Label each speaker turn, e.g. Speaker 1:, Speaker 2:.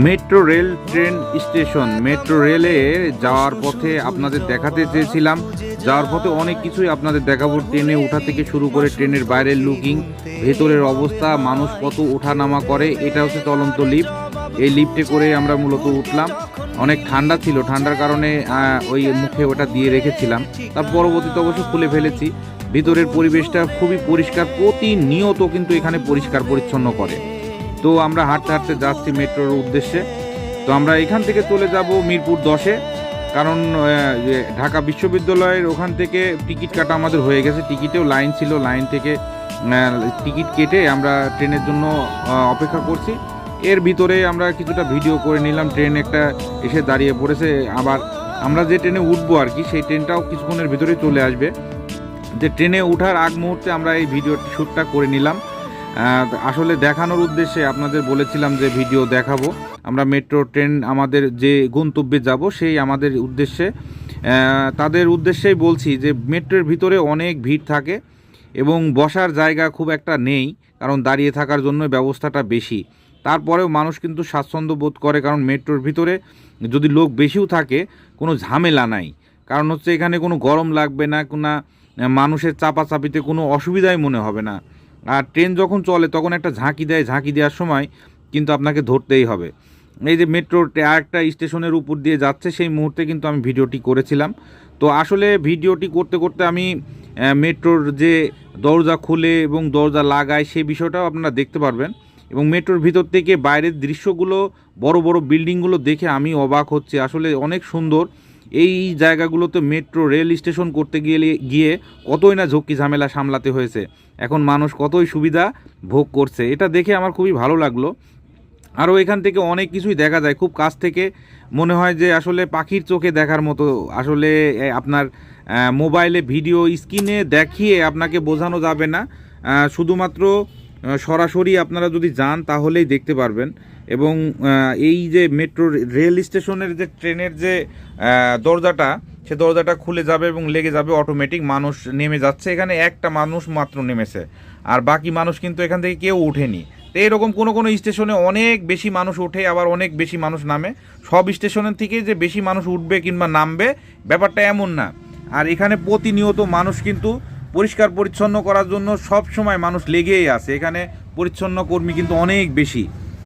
Speaker 1: Metro rail train station. Metro রেলে যাওয়ার পথে আপনাদের দেখাতে চেয়েছিলাম, যাওয়ার পথে অনেক কিছুই আপনাদের দেখাবো। ট্রেনে ওঠা থেকে শুরু করে ট্রেনের বাইরের লুকিং, ভেতরের অবস্থা, মানুষ কত ওঠানামা করে। এটা হচ্ছে চলন্ত লিফট। এই লিফটে করে আমরা মূলত উঠলাম। অনেক ঠান্ডা ছিল, ঠান্ডার কারণে ওই মুখে ওটা দিয়ে রেখেছিলাম, তার পরবর্তীতে অবশ্য খুলে ফেলেছি। ভিতরের পরিবেশটা খুবই পরিষ্কার, প্রতিনিয়ত কিন্তু এখানে পরিষ্কার পরিচ্ছন্ন করে। তো আমরা হাঁটতে হাঁটতে যাচ্ছি মেট্রোর উদ্দেশ্যে। তো আমরা এখান থেকে চলে যাব মিরপুর 10-এ, কারণ ঢাকা বিশ্ববিদ্যালয়ের ওখান থেকে টিকিট কাটা আমাদের হয়ে গেছে। টিকিটেও লাইন ছিল, লাইন থেকে টিকিট কেটে আমরা ট্রেনের জন্য অপেক্ষা করছি। এর ভিতরে আমরা কিছুটা ভিডিও করে নিলাম। ট্রেন একটা এসে দাঁড়িয়ে পড়েছে, আবার আমরা যে ট্রেনে উঠবো আর কি, সেই ট্রেনটাও কিছুক্ষণের ভিতরে চলে আসবে। যে ট্রেনে ওঠার আগ মুহূর্তে আমরা এই ভিডিওটি শ্যুটটা করে নিলাম। আসলে দেখানোর উদ্দেশ্যে আপনাদের বলেছিলাম যে ভিডিও দেখাবো। আমরা মেট্রো ট্রেন আমাদের যে গন্তব্যে যাব সেই আমাদের উদ্দেশ্যে, তাদের উদ্দেশ্যেই বলছি যে মেট্রোর ভিতরে অনেক ভিড় থাকে এবং বসার জায়গা খুব একটা নেই, কারণ দাঁড়িয়ে থাকার জন্য ব্যবস্থাটা বেশি। তারপরেও মানুষ কিন্তু স্বাচ্ছন্দ্য বোধ করে, কারণ মেট্রোর ভিতরে যদি লোক বেশিও থাকে কোনো ঝামেলা নাই। কারণ হচ্ছে এখানে কোনো গরম লাগবে না, কোনো মানুষের চাপাচাপিতে কোনো অসুবিধাই মনে হবে না। আর ট্রেন যখন চলে তখন একটা ঝাঁকি দেয়, ঝাঁকি দেওয়ার সময় কিন্তু আপনাকে ধরতেই হবে। এই যে মেট্রো আরেকটা স্টেশনের উপর দিয়ে যাচ্ছে, সেই মুহূর্তে কিন্তু আমি ভিডিওটি করেছিলাম। তো আসলে ভিডিওটি করতে করতে আমি মেট্রোর যে দরজা খুলে এবং দরজা লাগায় সেই বিষয়টাও আপনারা দেখতে পারবেন। এবং মেট্রোর ভিতর থেকে বাইরের দৃশ্যগুলো, বড় বড় বিল্ডিংগুলো দেখে আমি অবাক হচ্ছি। আসলে অনেক সুন্দর। এই জায়গাগুলোতে মেট্রো রেল স্টেশন করতে গিয়ে কতই না ঝক্কি ঝামেলা সামলাতে হয়েছে, এখন মানুষ কতই সুবিধা ভোগ করছে। এটা দেখে আমার খুবই ভালো লাগলো। আরও এখান থেকে অনেক কিছুই দেখা যায় খুব কাছ থেকে, মনে হয় যে আসলে পাখির চোখে দেখার মতো। আসলে আপনার মোবাইলে ভিডিও স্ক্রিনে দেখিয়ে আপনাকে বোঝানো যাবে না, শুধুমাত্র সরাসরি আপনারা যদি যান তাহলেই দেখতে পারবেন। এবং এই যে মেট্রো রেল স্টেশনের যে ট্রেনের যে দরজাটা, সে দরজাটা খুলে যাবে এবং লেগে যাবে অটোমেটিক। মানুষ নেমে যাচ্ছে, এখানে একটা মানুষ মাত্র নেমেছে, আর বাকি মানুষ কিন্তু এখান থেকে কেউ ওঠেনি। তো এরকম কোনো কোনো স্টেশনে অনেক বেশি মানুষ ওঠে, আবার অনেক বেশি মানুষ নামে। সব স্টেশনের থেকে যে বেশি মানুষ উঠবে কিংবা নামবে ব্যাপারটা এমন না। আর এখানে প্রতিনিয়ত মানুষ কিন্তু পরিষ্কার পরিচ্ছন্ন করার জন্য সব সময় মানুষ লেগেই আছে। এখানে পরিচ্ছন্ন কর্মী কিন্তু অনেক বেশি।